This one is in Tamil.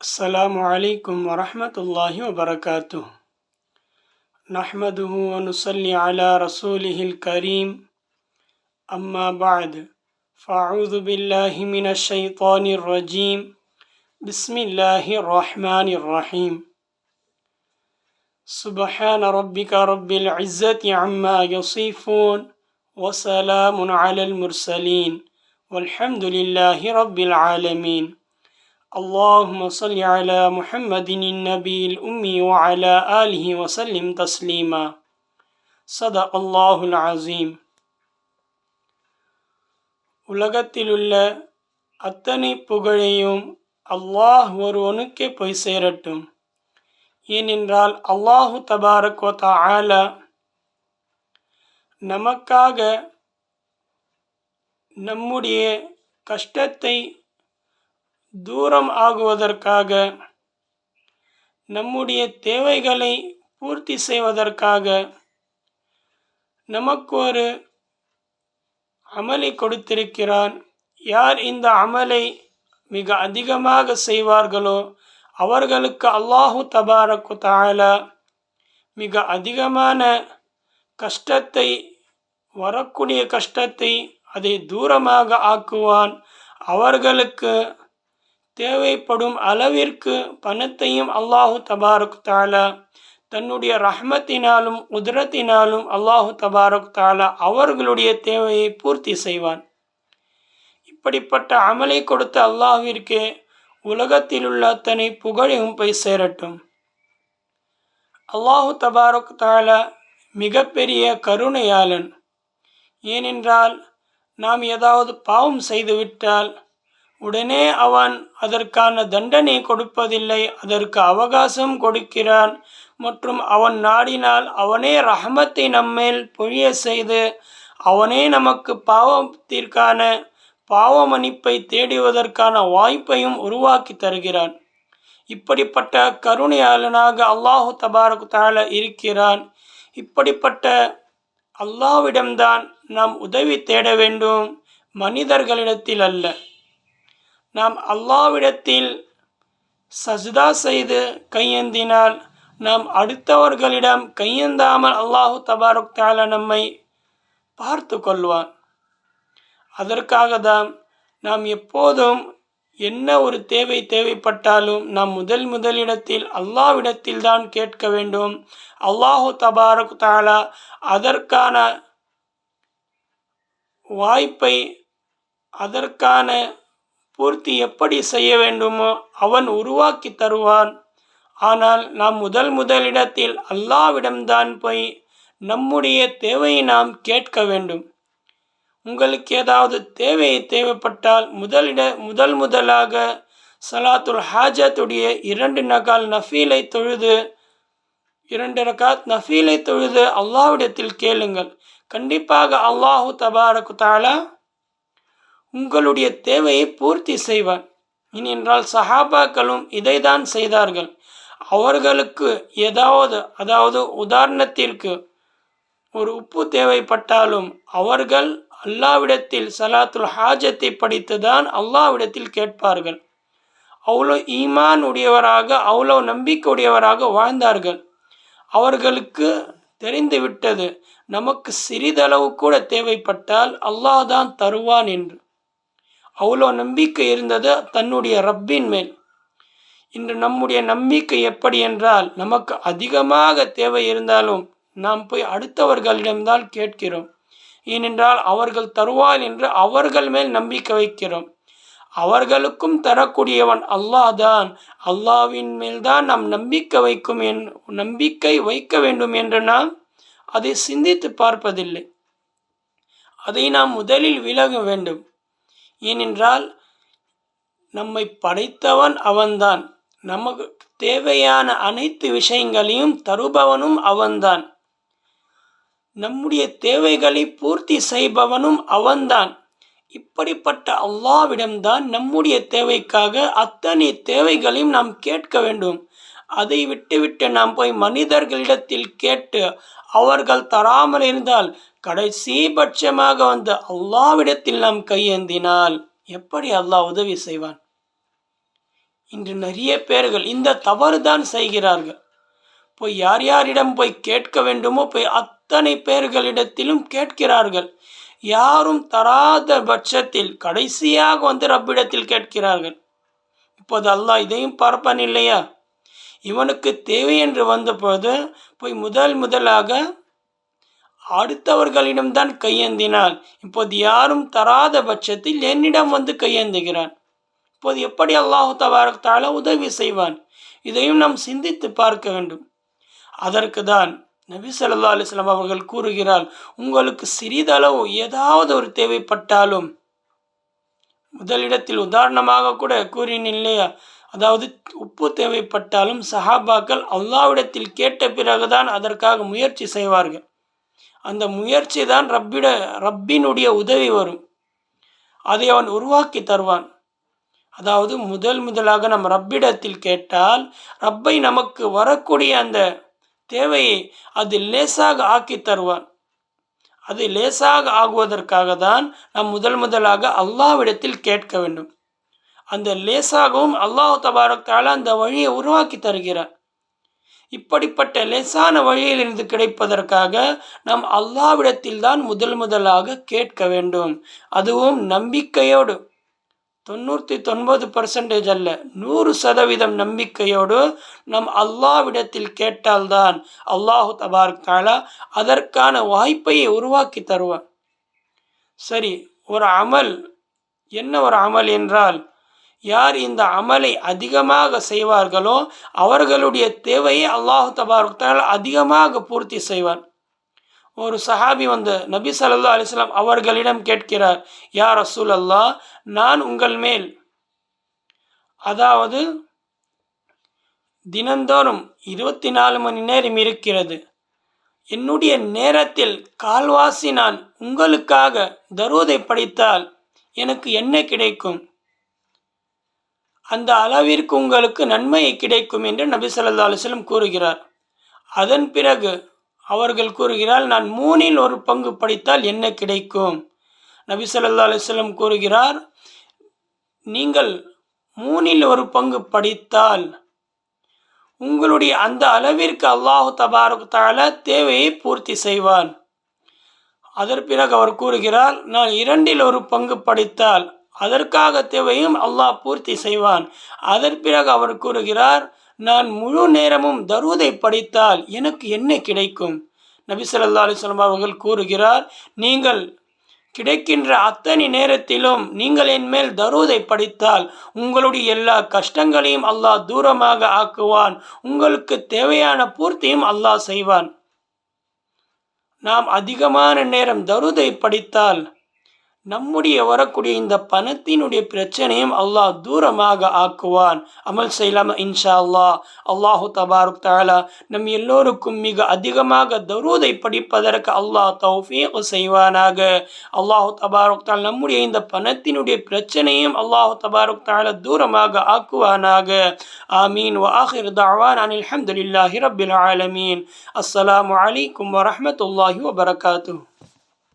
السلام عليكم ورحمة الله وبركاته. نحمده ونصلي على رسوله الكريم. أما بعد، فأعوذ بالله من الشيطان الرجيم. بسم الله الرحمن الرحيم. سبحان ربك رب العزة عما يصفون، وسلام على المرسلين، والحمد لله رب العالمين. اللهم صل على محمد النبي الأمي وعلى آله وسلم تسليما. صدق الله العظيم. உலகத்திலுள்ள அத்தனை புகழையும் அல்லாஹ் ஒருவனுக்கே போய் சேரட்டும். ஏனென்றால் அல்லாஹு தபாரக் வ தஆலா நமக்காக நம்முடைய கஷ்டத்தை தூரம் ஆகுவதற்காக, நம்முடைய தேவைகளை பூர்த்தி செய்வதற்காக நமக்கு ஒரு அமலை கொடுத்திருக்கிறான். யார் இந்த அமலை மிக அதிகமாக செய்வார்களோ அவர்களுக்கு அல்லாஹு தபாரக் வ தஆலா மிக அதிகமான கஷ்டத்தை, வரக்கூடிய கஷ்டத்தை அதை தூரமாக ஆக்குவான். அவர்களுக்கு தேவைப்படும் அளவிற்கு பணத்தையும் அல்லாஹு தபாரக் தஆலா தன்னுடைய ரஹ்மத்தினாலும் குத்ரத்தினாலும் அல்லாஹு தபாரக் தஆலா அவர்களுடைய தேவையை பூர்த்தி செய்வான். இப்படிப்பட்ட அமலை கொடுத்த அல்லாஹ்விற்கே உலகத்தில் உள்ள அத்தனை புகழையும் போய் சேரட்டும். அல்லாஹு தபாரக் தஆலா மிகப்பெரிய கருணையாளன். ஏனென்றால் நாம் ஏதாவது பாவம் செய்துவிட்டால் உடனே அவன் அதற்கான தண்டனை கொடுப்பதில்லை, அதற்கு அவகாசம் கொடுக்கிறான். மற்றும் அவன் நாடினால் அவனே ரஹமத்தை நம்மேல் பொழிய செய்து அவனே நமக்கு பாவத்திற்கான பாவ மன்னிப்பை தேடுவதற்கான வாய்ப்பையும் உருவாக்கி தருகிறான். இப்படிப்பட்ட கருணையாளனாக அல்லாஹு தபாரக் தஆலா இருக்கிறான். இப்படிப்பட்ட அல்லாஹ்விடம்தான் நாம் உதவி தேட வேண்டும், மனிதர்களிடத்தில் அல்ல. நாம் அல்லாஹ்விடத்தில் சஜ்தா செய்து கையேந்தினால் நாம் அடுத்தவர்களிடம் கையேந்தாமல் அல்லாஹு தபாரக் தஆலா நம்மை பார்த்து கொள்வான். அதற்காக தான் நாம் எப்போதும் என்ன ஒரு தேவைப்பட்டாலும் நாம் முதலிடத்தில் அல்லாஹ்விடத்தில் தான் கேட்க வேண்டும். அல்லாஹு தபாரக் தஆலா அதற்கான வாய்ப்பை, அதற்கான பூர்த்தி எப்படி செய்ய வேண்டுமோ அவன் உருவாக்கி தருவான். ஆனால் நாம் முதலிடத்தில் அல்லாஹ்விடம்தான் போய் நம்முடைய தேவையை நாம் கேட்க வேண்டும். உங்களுக்கு ஏதாவது தேவைப்பட்டால் முதலாக சலாத்துல் ஹாஜத்துடைய 2 ரகாத் நஃபீலை தொழுது அல்லாஹ்விடத்தில் கேளுங்கள். கண்டிப்பாக அல்லாஹு தபாரக் தஆலா உங்களுடைய தேவையை பூர்த்தி செய்வான். ஏனென்றால் சஹாபாக்களும் இதைதான் செய்தார்கள். அவர்களுக்கு அதாவது உதாரணத்திற்கு ஒரு உப்பு தேவைப்பட்டாலும் அவர்கள் அல்லாஹ்விடத்தில் சலாத்துல் ஹாஜத்தை படித்துதான் அல்லாஹ்விடத்தில் கேட்பார்கள். அவ்வளோ ஈமான் உடையவராக, அவ்வளோ நம்பிக்கை உடையவராக வாழ்ந்தார்கள். அவர்களுக்கு தெரிந்துவிட்டது நமக்கு சிறிதளவு கூட தேவைப்பட்டால் அல்லாஹ் தான் தருவான் என்று. அவ்வளோ நம்பிக்கை இருந்தது தன்னுடைய ரப்பின் மேல். இன்று நம்முடைய நம்பிக்கை எப்படி என்றால், நமக்கு அதிகமாக தேவை இருந்தாலும் நாம் போய் அடுத்தவர்களிடம்தான் கேட்கிறோம். ஏனென்றால் அவர்கள் தருவார் என்று அவர்கள் மேல் நம்பிக்கை வைக்கிறோம். அவர்களுக்கும் தரக்கூடியவன் அல்லாஹ் தான். அல்லாஹ்வின் மேல்தான் நாம் நம்பிக்கை வைக்க வேண்டும் என்று நாம் அதை சிந்தித்து பார்ப்பதில்லை. அதை நாம் முதலில் விலக வேண்டும். ஏனென்றால் நம்மை படைத்தவன் அவன்தான். நமக்கு தேவையான அனைத்து விஷயங்களையும் தருபவனும் அவன்தான். நம்முடைய தேவைகளை பூர்த்தி செய்பவனும் அவன்தான். இப்படிப்பட்ட அல்லாஹ்விடம்தான் நம்முடைய தேவைக்காக அத்தனை தேவைகளையும் நாம் கேட்க வேண்டும். அதை விட்டுவிட்டு நாம் போய் மனிதர்களிடத்தில் கேட்டு அவர்கள் தராமல் இருந்தால் கடைசி பட்சமாக வந்து அல்லாஹ்விடத்தில் நாம் கையேந்தினால் எப்படி அல்லாஹ் உதவி செய்வான்? இன்று நிறைய பேர்கள் இந்த தவறு தான் செய்கிறார்கள். போய் யார் யாரிடம் போய் கேட்க வேண்டுமோ போய் அத்தனை பேர்களிடத்திலும் கேட்கிறார்கள். யாரும் தராத பட்சத்தில் கடைசியாக வந்து ரப்பிடத்தில் கேட்கிறார்கள். இப்போது அல்லாஹ் இதையும் பார்ப்பான் இல்லையா? இவனுக்கு தேவை என்று வந்தபோது போய் முதலாக அடுத்தவர்களிடம்தான் கையேந்தினான். இப்போது யாரும் தராத பட்சத்தில் என்னிடம் வந்து கையேந்துகிறான். இப்போது எப்படி அல்லாஹு தபாரக் தஆலா உதவி செய்வான்? இதையும் நாம் சிந்தித்து பார்க்க வேண்டும். அதற்கு தான் நபி ஸல்லல்லாஹு அலைஹி வஸல்லம் அவர்கள் கூறுகிறார், உங்களுக்கு சிறிதளவு ஏதாவது ஒரு தேவைப்பட்டாலும், முதலிடத்தில் உதாரணமாக கூட கூறினேன் இல்லையா, அதாவது உப்பு தேவைப்பட்டாலும் சஹாபாக்கள் அல்லாஹ்விடத்தில் கேட்ட பிறகுதான் அதற்காக முயற்சி செய்வார்கள். அந்த முயற்சி தான் ரப்பினுடைய உதவி வரும். அதை அவன் உருவாக்கி தருவான். அதாவது முதலாக நம் ரப்பிடத்தில் கேட்டால் ரப்பை நமக்கு வரக்கூடிய அந்த தேவையை அது லேசாக ஆக்கி தருவான். அது லேசாக ஆகுவதற்காக தான் நாம் முதலாக அல்லாஹ்விடத்தில் கேட்க வேண்டும். அந்த லேசாகவும் அல்லாஹ் தபாரக் தஆலா அந்த வழியை உருவாக்கி தருகிறான். இப்படிப்பட்ட லேசான வழியிலிருந்து கிடைப்பதற்காக நாம் அல்லாஹ்விடத்தில் தான் முதலாக கேட்க வேண்டும். அதுவும் நம்பிக்கையோடு, 99% அல்ல 100% நம்பிக்கையோடு நம் அல்லாஹ்விடத்தில் கேட்டால்தான் அல்லாஹு தபாரக் தஆலா அதற்கான வாய்ப்பை உருவாக்கி தருவான். சரி, ஒரு அமல், என்ன ஒரு அமல் என்றால், யார் இந்த அமலை அதிகமாக செய்வார்களோ அவர்களுடைய தேவையை அல்லாஹு தபாரக் தஆலா அதிகமாக பூர்த்தி செய்வான். ஒரு சஹாபி வந்து நபி ஸல்லல்லாஹு அலைஹி வஸல்லம் அவர்களிடம் கேட்கிறார், யா ரசூலல்லாஹ், நான் உங்கள் மேல், அதாவது தினந்தோறும் 24 மணி நேரம் இருக்கிறது, என்னுடைய நேரத்தில் கால்வாசி நான் உங்களுக்காக தரூதை படித்தால் எனக்கு என்ன கிடைக்கும்? அந்த அளவிற்கு உங்களுக்கு நன்மை கிடைக்கும் என்று நபி ஸல்லல்லாஹு அலைஹி வஸல்லம் கூறுகிறார். அதன் பிறகு அவர்கள் கூறுகிறார், நான் 1/3 படித்தால் என்ன கிடைக்கும்? நபி ஸல்லல்லாஹு அலைஹி வஸல்லம் கூறுகிறார், நீங்கள் 1/3 படித்தால் உங்களுடைய அந்த அளவிற்கு அல்லாஹு தபாரக் தஆலா தேவையை பூர்த்தி செய்வான். அதன் பிறகு அவர் கூறுகிறார், நான் 2/1 படித்தால் அதற்காக தேவையும் அல்லாஹ் பூர்த்தி செய்வான். அதன் பிறகு அவர் கூறுகிறார், நான் முழு நேரமும் தரூதை படித்தால் எனக்கு என்ன கிடைக்கும்? நபி ஸல்லல்லாஹு அலைஹி வஸல்லம் அவர்கள் கூறுகிறார், நீங்கள் கிடைக்கின்ற அத்தனை நேரத்திலும் நீங்கள் என் மேல் தரூதை படித்தால் உங்களுடைய எல்லா கஷ்டங்களையும் அல்லாஹ் தூரமாக ஆக்குவான். உங்களுக்கு தேவையான பூர்த்தியும் அல்லாஹ் செய்வான். நாம் அதிகமான நேரம் தரூதை படித்தால் நம்முடைய வரக்கூடிய இந்த பணத்தினுடைய பிரச்சனையும் அல்லாஹ் தூரமாக ஆக்குவான். அமல் செய்யலாமா இன்ஷா அல்லாஹ். அல்லாஹு தபாரக் தஆலா நம் எல்லோருக்கும் மிக அதிகமாக தரூதை படிப்பதற்கு அல்லாஹ் தௌஃபீக் செய்வானாக. அல்லாஹு தபாரக் தஆலா நம்முடைய இந்த பணத்தினுடைய பிரச்சனையும் அல்லாஹு தபாரக் தஆலா தூரமாக ஆக்குவானாக. ஆமீன். வ ஆகிர் தஅவானா அல்ஹம்துலில்லாஹி ரப்பில் ஆலமீன். அஸ்ஸலாமு அலைக்கும் வ ரஹ்மத்துல்லாஹி வ பரகாத்துஹு.